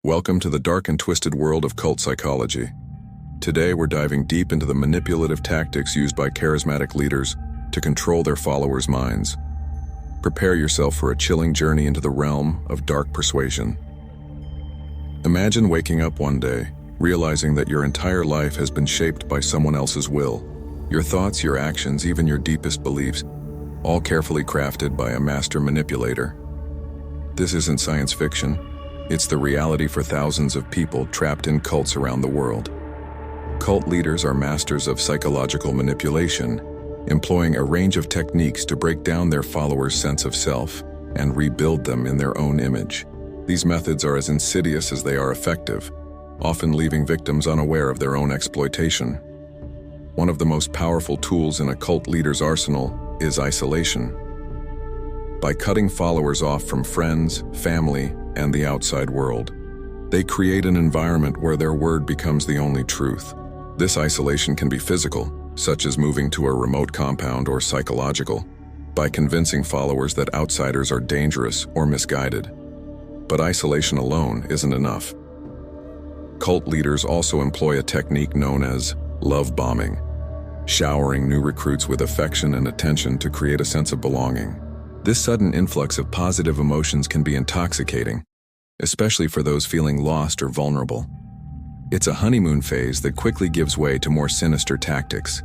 Welcome to the dark and twisted world of cult psychology. Today we're diving deep into the manipulative tactics used by charismatic leaders to control their followers' minds. Prepare yourself for a chilling journey into the realm of dark persuasion. Imagine waking up one day, realizing that your entire life has been shaped by someone else's will. Your thoughts, your actions, even your deepest beliefs, all carefully crafted by a master manipulator. This isn't science fiction. It's the reality for thousands of people trapped in cults around the world. Cult leaders are masters of psychological manipulation, employing a range of techniques to break down their followers' sense of self and rebuild them in their own image. These methods are as insidious as they are effective, often leaving victims unaware of their own exploitation. One of the most powerful tools in a cult leader's arsenal is isolation. By cutting followers off from friends, family, and the outside world, they create an environment where their word becomes the only truth. This isolation can be physical, such as moving to a remote compound, or psychological, by convincing followers that outsiders are dangerous or misguided. But isolation alone isn't enough. Cult leaders also employ a technique known as love bombing, showering new recruits with affection and attention to create a sense of belonging. This sudden influx of positive emotions can be intoxicating, especially for those feeling lost or vulnerable. It's a honeymoon phase that quickly gives way to more sinister tactics.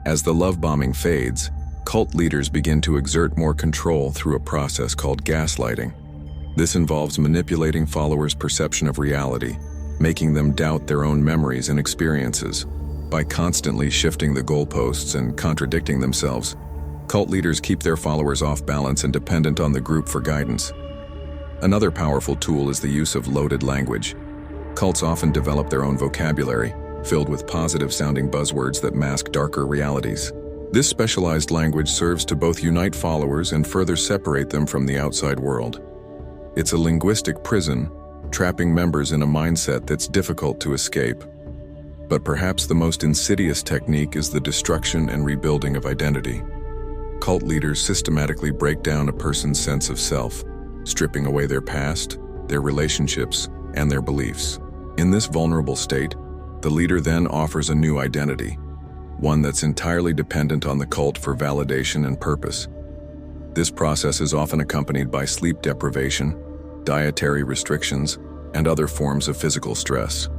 As the love bombing fades, cult leaders begin to exert more control through a process called gaslighting. This involves manipulating followers' perception of reality, making them doubt their own memories and experiences. By constantly shifting the goalposts and contradicting themselves, cult leaders keep their followers off balance and dependent on the group for guidance. Another powerful tool is the use of loaded language. Cults often develop their own vocabulary, filled with positive-sounding buzzwords that mask darker realities. This specialized language serves to both unite followers and further separate them from the outside world. It's a linguistic prison, trapping members in a mindset that's difficult to escape. But perhaps the most insidious technique is the destruction and rebuilding of identity. Cult leaders systematically break down a person's sense of self, stripping away their past, their relationships, and their beliefs. In this vulnerable state, the leader then offers a new identity, one that's entirely dependent on the cult for validation and purpose. This process is often accompanied by sleep deprivation, dietary restrictions, and other forms of physical stress.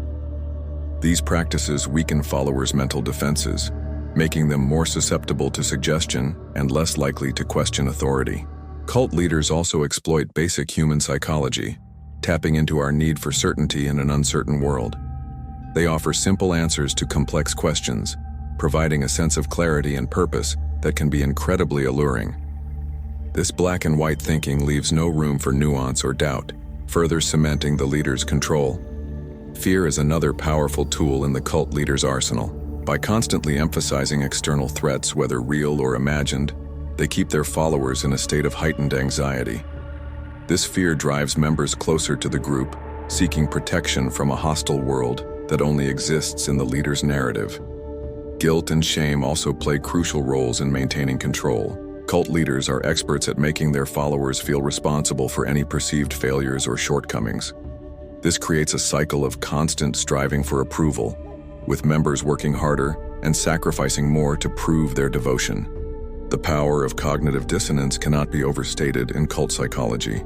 These practices weaken followers' mental defenses, making them more susceptible to suggestion and less likely to question authority. Cult leaders also exploit basic human psychology, tapping into our need for certainty in an uncertain world. They offer simple answers to complex questions, providing a sense of clarity and purpose that can be incredibly alluring. This black and white thinking leaves no room for nuance or doubt, further cementing the leader's control. Fear is another powerful tool in the cult leader's arsenal. By constantly emphasizing external threats, whether real or imagined, they keep their followers in a state of heightened anxiety. This fear drives members closer to the group, seeking protection from a hostile world that only exists in the leader's narrative. Guilt and shame also play crucial roles in maintaining control. Cult leaders are experts at making their followers feel responsible for any perceived failures or shortcomings. This creates a cycle of constant striving for approval, with members working harder and sacrificing more to prove their devotion. The power of cognitive dissonance cannot be overstated in cult psychology.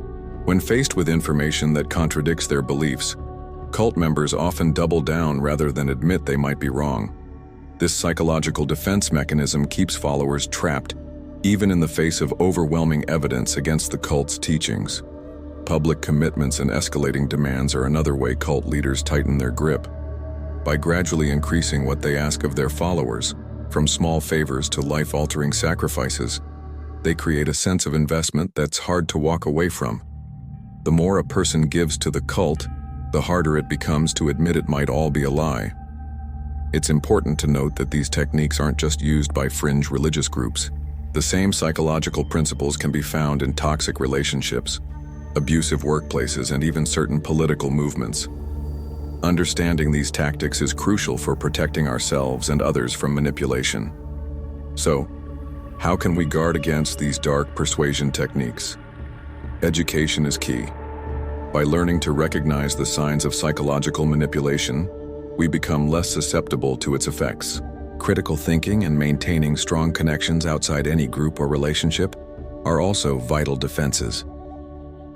When faced with information that contradicts their beliefs, cult members often double down rather than admit they might be wrong. This psychological defense mechanism keeps followers trapped, even in the face of overwhelming evidence against the cult's teachings. Public commitments and escalating demands are another way cult leaders tighten their grip. By gradually increasing what they ask of their followers, from small favors to life-altering sacrifices, they create a sense of investment that's hard to walk away from. The more a person gives to the cult, the harder it becomes to admit it might all be a lie. It's important to note that these techniques aren't just used by fringe religious groups. The same psychological principles can be found in toxic relationships, abusive workplaces, and even certain political movements. Understanding these tactics is crucial for protecting ourselves and others from manipulation. So, how can we guard against these dark persuasion techniques? Education is key. By learning to recognize the signs of psychological manipulation, we become less susceptible to its effects. Critical thinking and maintaining strong connections outside any group or relationship are also vital defenses.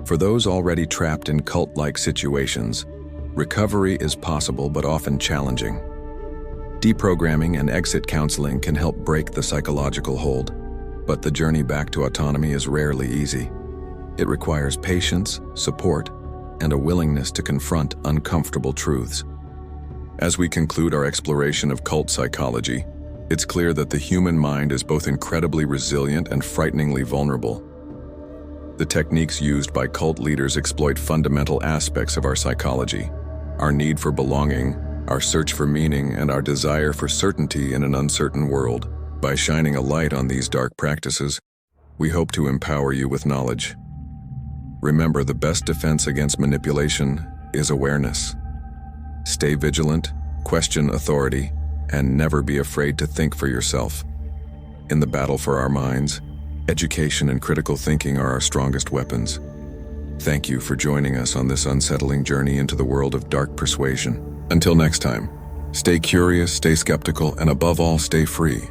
For those already trapped in cult-like situations, recovery is possible but often challenging. Deprogramming and exit counseling can help break the psychological hold, but the journey back to autonomy is rarely easy. It requires patience, support, and a willingness to confront uncomfortable truths. As we conclude our exploration of cult psychology, it's clear that the human mind is both incredibly resilient and frighteningly vulnerable. The techniques used by cult leaders exploit fundamental aspects of our psychology: our need for belonging, our search for meaning, and our desire for certainty in an uncertain world. By shining a light on these dark practices, we hope to empower you with knowledge. Remember, the best defense against manipulation is awareness. Stay vigilant, question authority, and never be afraid to think for yourself. In the battle for our minds, education and critical thinking are our strongest weapons. Thank you for joining us on this unsettling journey into the world of dark persuasion. Until next time, stay curious, stay skeptical, and above all, stay free.